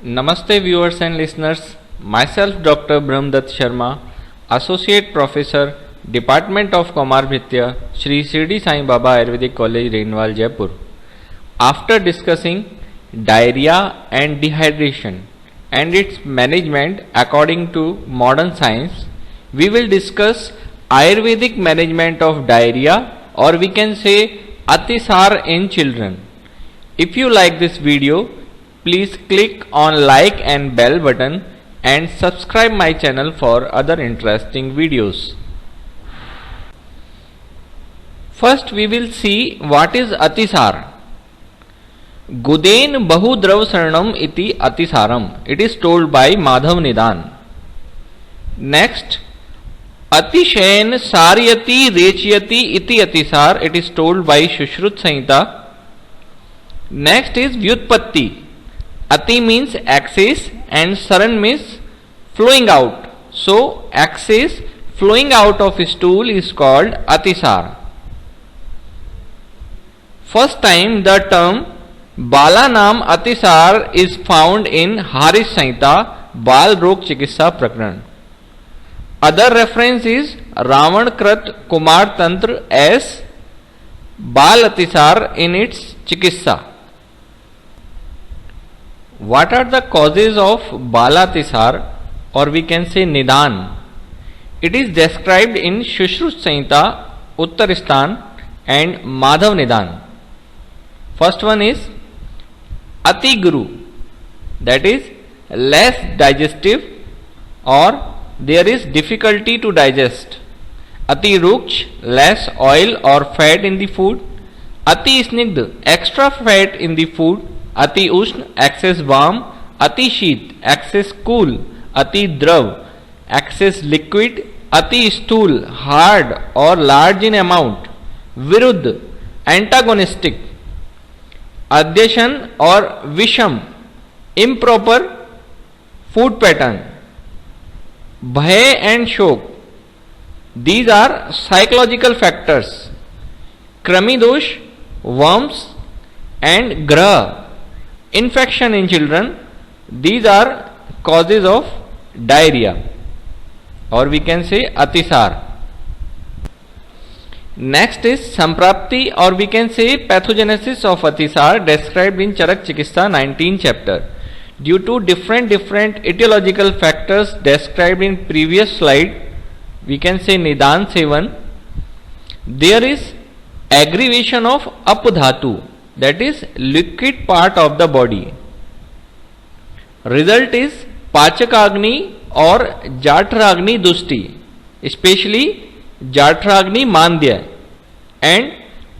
Namaste viewers and listeners, myself Dr. Brahmdatt Sharma, Associate Professor, Department of Komarbhitya, Shri Shirdi Sai Baba Ayurvedic College, Renwal, Jaipur. After discussing diarrhea and dehydration and its management according to modern science, we will discuss Ayurvedic management of diarrhea, or we can say Atisar in children. If you like this video, please click on like and bell button and subscribe my channel for other interesting videos. First we will see what is Atisar. Guden Bahudrav Sarnam iti Atisaram. It is told by Madhav Nidan. Next, Atishayan Saryati Rechiyati iti Atisar. It is told by Shushruta Samhita. Next is Vyutpatti. Ati means excess and saran means flowing out. So, excess flowing out of stool is called Atisar. First time the term Balanam Atisar is found in Harish Samhita, Bal Rog Chikitsa Prakaran. Other reference is Ravan Krat Kumar Tantra as Bal Atisar in its Chikitsa. What are the causes of Balatisar, or we can say Nidan? It is described in Shushruta Samhita, Uttaristan and Madhav Nidan. First one is Ati Guru, that is less digestive or there is difficulty to digest. Ati Ruksh, less oil or fat in the food. Ati Snigdh, extra fat in the food. Ati Ushn, excess warm. Ati Sheet, excess cool. Ati Drav, excess liquid. Ati Stool, hard or large in amount. Viruddh, antagonistic. Adyashan or Visham, improper food pattern. Bhay and Shok, these are psychological factors. Kramidosh, worms and Graha, infection in children, these are causes of diarrhea, or we can say Atisar. Next is Samprapti, or we can say pathogenesis of Atisar, described in Charak Chikitsa 19 chapter. Due to different etiological factors described in previous slide, we can say Nidan Sevan, there is aggravation of Apdhatu, that is liquid part of the body. Result is Pachakagni or Jatragni Dusti, especially Jatragni Mandya, and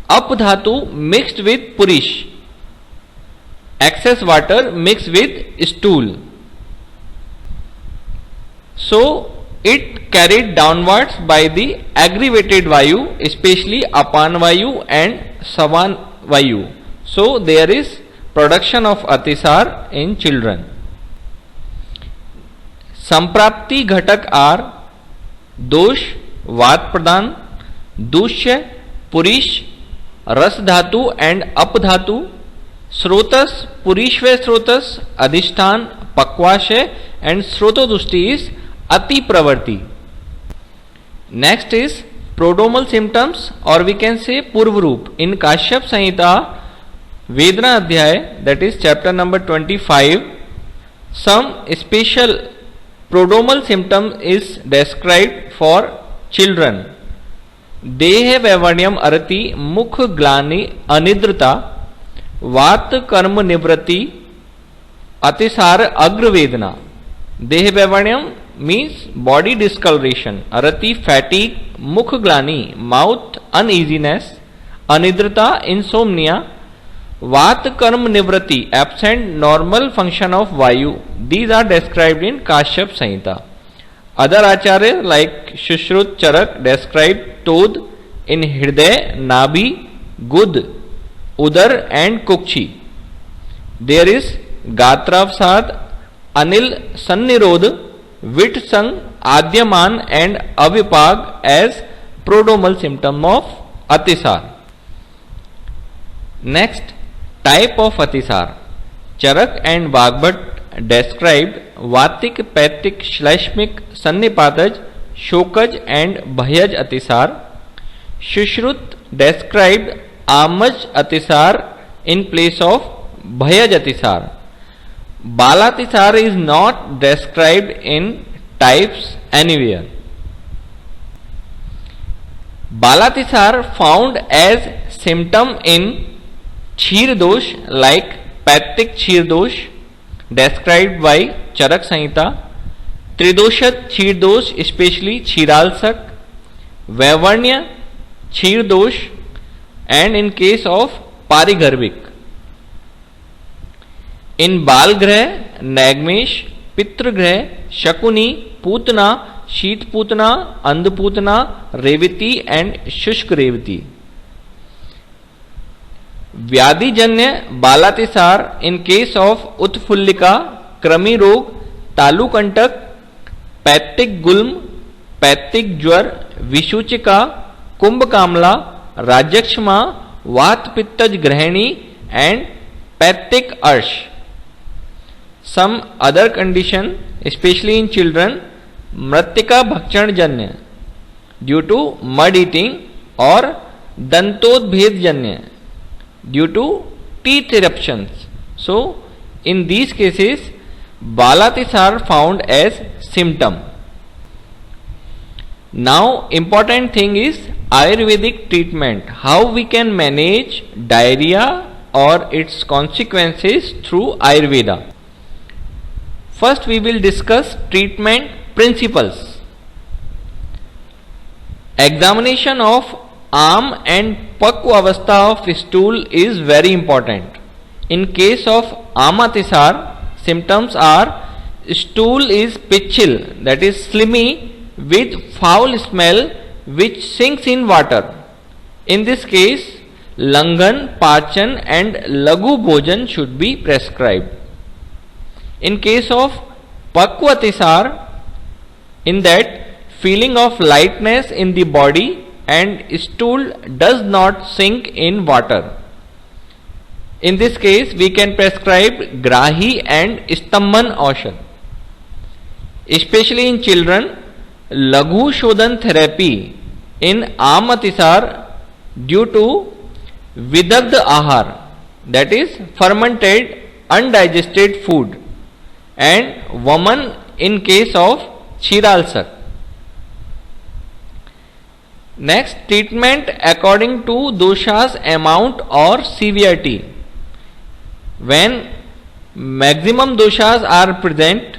Apdhatu mixed with Purish, excess water mixed with stool. So it carried downwards by the aggravated Vayu, especially Apan Vayu and Savan Vayu. So there is production of Atisar in children. Samprapti Ghatak are Dosh, Vat Pradhan, Dushya, Purish, Ras Dhatu and Apdhatu, Srotas, Purishve Srotas, Adhishtan, Pakvashe and Srotodusti is Ati Pravarti. Next is prodromal symptoms, or we can say Purvrup. In Kashyap Samhita, Vedana Adhyay, that is chapter number 25, some special prodromal symptom is described for children. Dehe Vavanyam Arati, Mukh Glani Anidrita, Vat Karma Nivrati, Atisar Agravedana. Dehe Vavanyam means body discoloration. Arati, fatigue. Mukh Glani, mouth uneasiness. Anidrita, insomnia. Vat Karma Nivrati, absent normal function of Vayu. These are described in Kashyap Samhita. Other Acharya like Shushruta Charak describe Tod in Hriday, Nabhi, Gud, Udar and Kukchi. There is Gatravsad, Anil Sannirod, Vitsang, Adyaman and Avipag as prodromal symptom of Atisar. Next, type of Atisar. Charak and Vagbhat described Vatik, Paitik, Shleshmik, Sannipataj, Shokaj and Bhayaj Atisar. Shushrut described Amaj Atisar in place of Bhayaj Atisar. Balatisar is not described in types anywhere. Balatisar found as symptom in Kheer dosh like Paitik Kheer dosh described by Charak Samhita, Tridoshat Kheer dosh especially Kheeralsak, Vaivarnya Kheer dosh, and in case of Parigarbhik. In Balgrah, Nagmesh, Pitragrah, Shakuni, Putana, Sheet Putana, Andputana, Revati and Shushk Revati. Vyadijanya Balatisar in case of Utfullika, Krami Rog, Talukantak, Paitik Gulm, Paitik Jwar, Vishuchika, Kumbh Kamla, Rajakshma, Vat Pittaj Grahani and Paitik Arsh. Some other condition, especially in children, Mratika Bhakshan Janya due to mud eating or Dantodbhed Janya due to teeth eruptions. So, in these cases, Balatisar found as symptom. Now, important thing is Ayurvedic treatment. How we can manage diarrhea or its consequences through Ayurveda. First, we will discuss treatment principles. Examination of Am and Pakva Avastha of stool is very important. In case of Amatisar, symptoms are stool is pitchil, that is slimy with foul smell which sinks in water. In this case, Langhan, Pachan and Lagu Bhojan should be prescribed. In case of Pakvatisar, in that feeling of lightness in the body and stool does not sink in water. In this case, we can prescribe Grahi and Stamban Aushad. Especially in children, Laghu Shodhan therapy in Amatisar due to Vidagdha Ahar, that is fermented undigested food, and Vaman in case of Kheeralsak. Next, treatment according to dosha's amount or severity. When maximum doshas are present,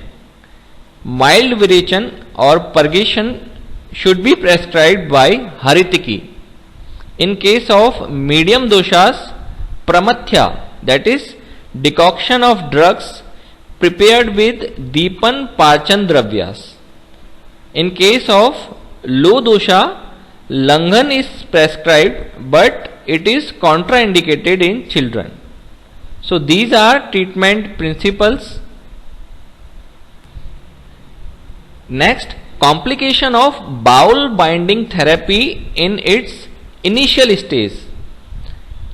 mild virechan or purgation should be prescribed by Haritiki. In case of medium doshas, Pramathya, that is decoction of drugs prepared with Deepan Pachan Dravyas. In case of low dosha, Langhan is prescribed, but it is contraindicated in children. So these are treatment principles. Next, complication of bowel binding therapy in its initial stage.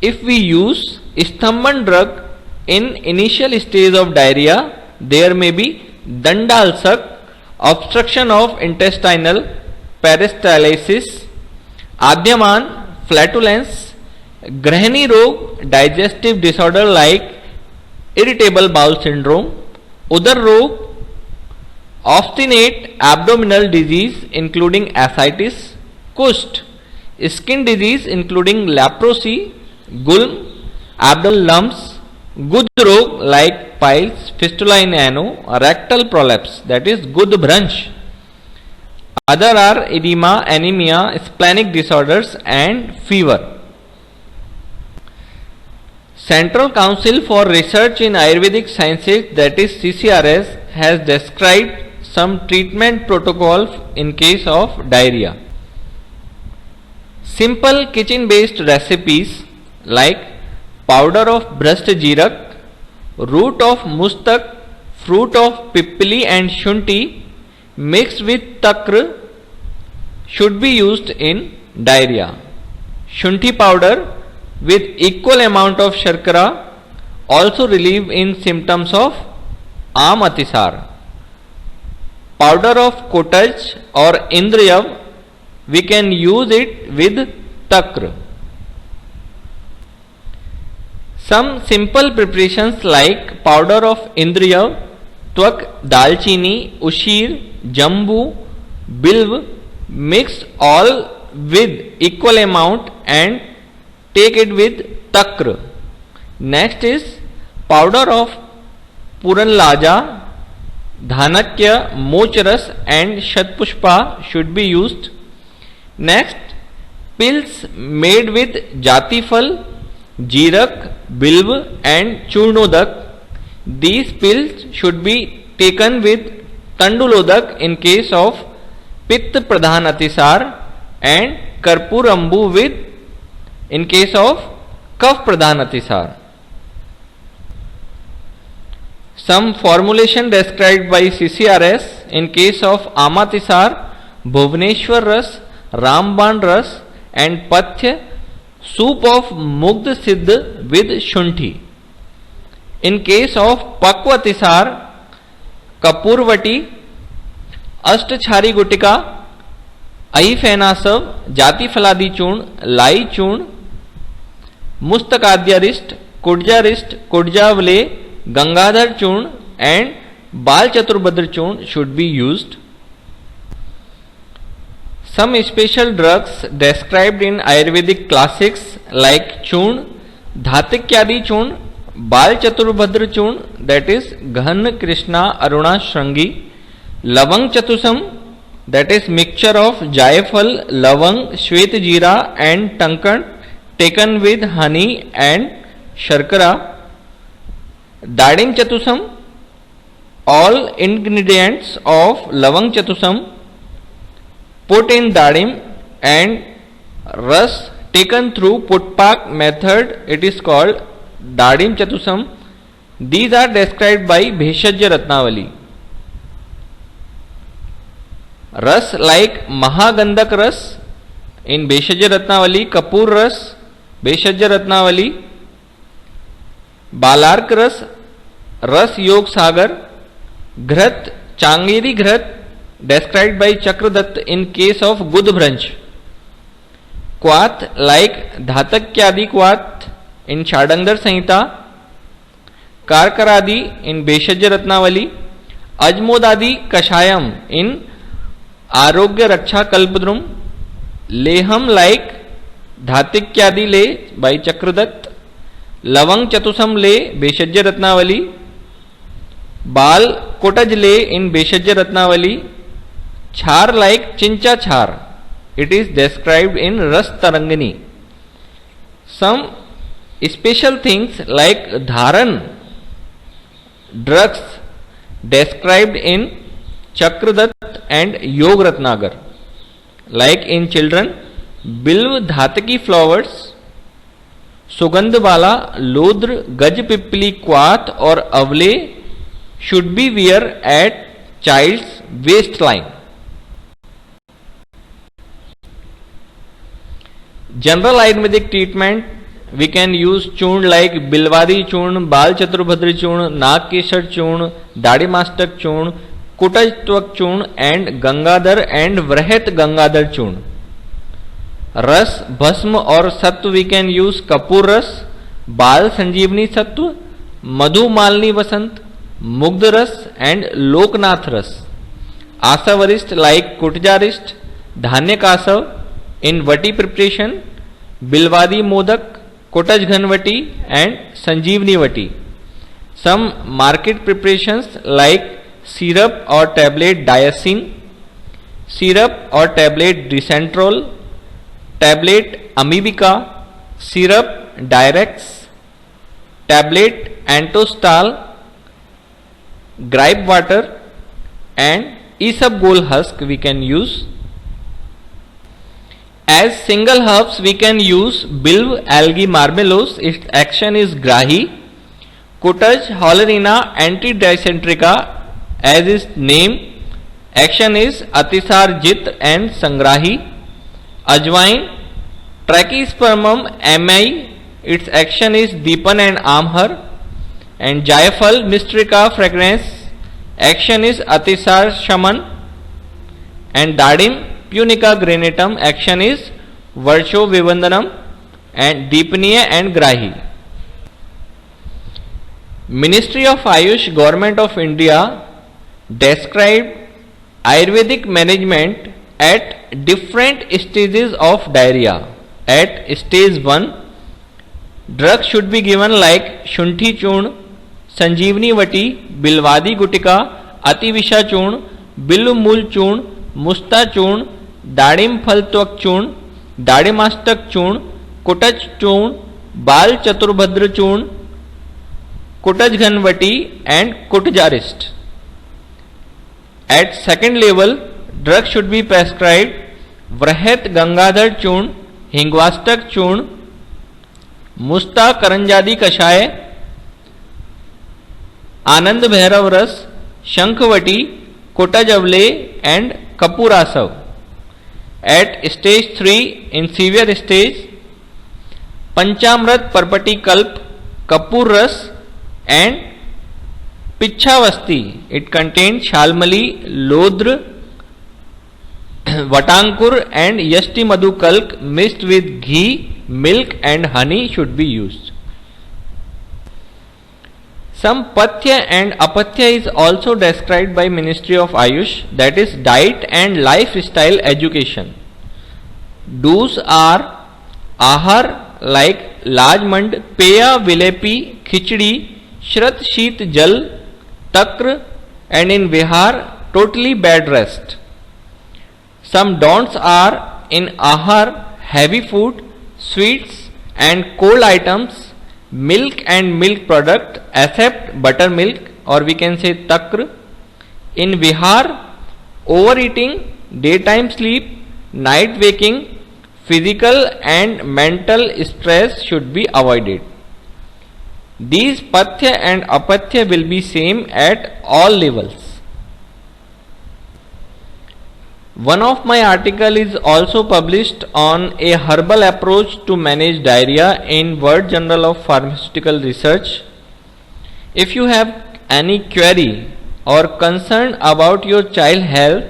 If we use Stamban drug in initial stage of diarrhea, there may be Dandalsak, obstruction of intestinal peristalsis, Adyaman, flatulence, Grahani Rog, digestive disorder like irritable bowel syndrome, Udar Rog, obstinate abdominal disease including ascites, Kusht, skin disease including leprosy, Gulm, abdominal lumps, Gud Rog like piles, fistula in ano, rectal prolapse, that is Gud Branch. Other are edema, anemia, splenic disorders and fever. Central Council for Research in Ayurvedic Sciences, that is CCRS, has described some treatment protocols in case of diarrhea. Simple kitchen based recipes like powder of Bhrashta Jeerak, root of Mustak, fruit of Pippili and Shunti mixed with Takr should be used in diarrhea. Shunti powder with equal amount of Sharkara also relieve in symptoms of आम अतिसार. Powder of Kotaj or Indrayav, we can use it with Takra. Some simple preparations like powder of Indrayav, Twak, Dalchini, Ushir, Jambu, Bilv, mix all with equal amount and take it with Takra. Next is powder of Puranlaja, Dhanakya, Mocharas and Shatpushpa should be used. Next, pills made with Jatifal, Jirak, Bilv and Churnodak. These pills should be taken with Tandulodak in case of Pitta Pradhan Atisar and Karpurambu with in case of Kaf Pradhan Atisar. Some formulation described by CCRS in case of Amatisar, Bhuvaneshwar Ras, Ramban Ras and Pathya, soup of Mugdha Siddha with Shunthi. In case of Pakwatisar, Kapurvati, Ashtachari Gutika, Aifenasav, Jati Faladi Churn, Lai Churn, Mustakadyarist, Kudjarist, Kudjavle, Gangadhar Churn and Bal Chaturbhadra Churn should be used. Some special drugs described in Ayurvedic classics like Churn, Dhatikyadi Churn, Bal Chaturbhadra Churn, that is Ghan Krishna Aruna Shrangi, Lavang Chatusam, that is mixture of Jaifal, Lavang, Shwet Jeera and Tankan taken with honey and Sharkara, Dadim Chatusam, all ingredients of Lavang Chatusam put in Dadim and Ras taken through Putpak method, it is called Dadim Chatusam. These are described by Bheshajya Ratnavali. Ras like Mahagandak Ras in Bheshajya Ratnavali, Kapur Ras, Bheshajya Ratnavali, Balark Ras, Ras Yog Sagar, Ghrat, Changeri Ghrat described by Chakradatta in case of Gudbranch, Kwat like Dhatakyadi Kwat in Shadandar Samhita, Karkaradi in Bheshajya Ratnavali, Ajmodadi Kashayam in Arogya Raksha Kalpadrum, Leham like Dhatikyadi Le by Chakradatta, Lavang Chatusam Le Bheshajya Ratnavali, Bal Kotaj Le in Bheshajya Ratnavali, Chhar like Chincha Chhar, it is described in Ras Tarangani. Some special things like Dharan drugs described in Chakradatta and Yog Ratnagar, like in children, Bilv Dhataki flowers, Sugandhwala, Lodr, Gaj Pipli, Kwat or Avle should be wear at child's waistline. General Ayurvedic treatment, we can use churn like Bilwadi churn, Bal Chaturbhadra churn, Nag Keshar churn, Dadimastak churn, Kutaj Twak churn and Gangadhar and Vrahet Gangadhar churn. Ras, Bhasma or Sattva we can use Kapur Ras, Bal Sanjeevani Sattva, Madhu Malni Vasant, Mugdha Ras and Loknath Ras. Asavarist like Kutjarist, Dhanya Kasav in Vati preparation, Bilwadi Modak, Kotaj Ghanvati and Sanjeevani Vati. Some market preparations like syrup or tablet Diacin, syrup or tablet Dicentrol, tablet Amoebica, syrup Direx, tablet Antostal, gripe water and isabgol husk we can use. As single herbs we can use Bilv algae marmelos, its action is Grahi, Kutaj Hollerina antidysentrica, as its name, action is Atisar Jit and Sangrahi. Ajwain Trachispermum ami, its action is Deepan and Amhar. And Jaifal Mistrica fragrance, action is Atisar Shaman, and Dadim punica granatum, action is Varsho Vivandanam, and Deepaniya and Grahi. Ministry of Ayush, Government of India described Ayurvedic management at different stages of diarrhea. At stage 1, drugs should be given like Shunthi Churn, Sanjeevani Vati, Bilwadi Gutika, Ativisha Churn, Bilumul Churn, Musta Churn, Dadim Phaltwak Churn, Dadimastak Churn, Kutaj Churn, Bal Chaturbhadra Churn, Kutaj Ghanvati, and Kutjarist. At second level, drugs should be prescribed Vrahet Gangadhar Churn, Hingwastak Churn, Musta Karanjadi Kashay, Anand Bhairav Ras, Shankhvati, Kutajavle, and Kapurasav. At stage 3, in severe stage, Panchamrat Parpati Kalp, Kapur Ras, and Pichavasti. It contains Shalmali, Lodr, Vatankur, and Yasti Madhu Kalk mixed with ghee, milk, and honey should be used. Some Pathya and Apathya is also described by Ministry of Ayush, that is diet and lifestyle education. Do's are Ahar like Lajmand, Peya, Vilepi, Khichdi, Shrat Sheet Jal, Takr, and in Vihar totally bed rest. Some don'ts are in Ahar heavy food, sweets and cold items, milk and milk product except buttermilk, or we can say Takr. In Vihar, overeating, daytime sleep, night waking, physical and mental stress should be avoided. These Pathya and Apathya will be same at all levels. One of my article is also published on a herbal approach to manage diarrhea in World Journal of Pharmaceutical Research. If you have any query or concern about your child health,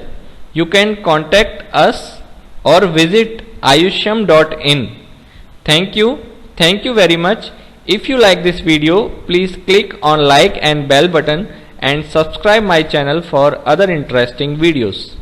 you can contact us or visit ayusham.in. Thank you very much. If you like this video, please click on like and bell button and subscribe my channel for other interesting videos.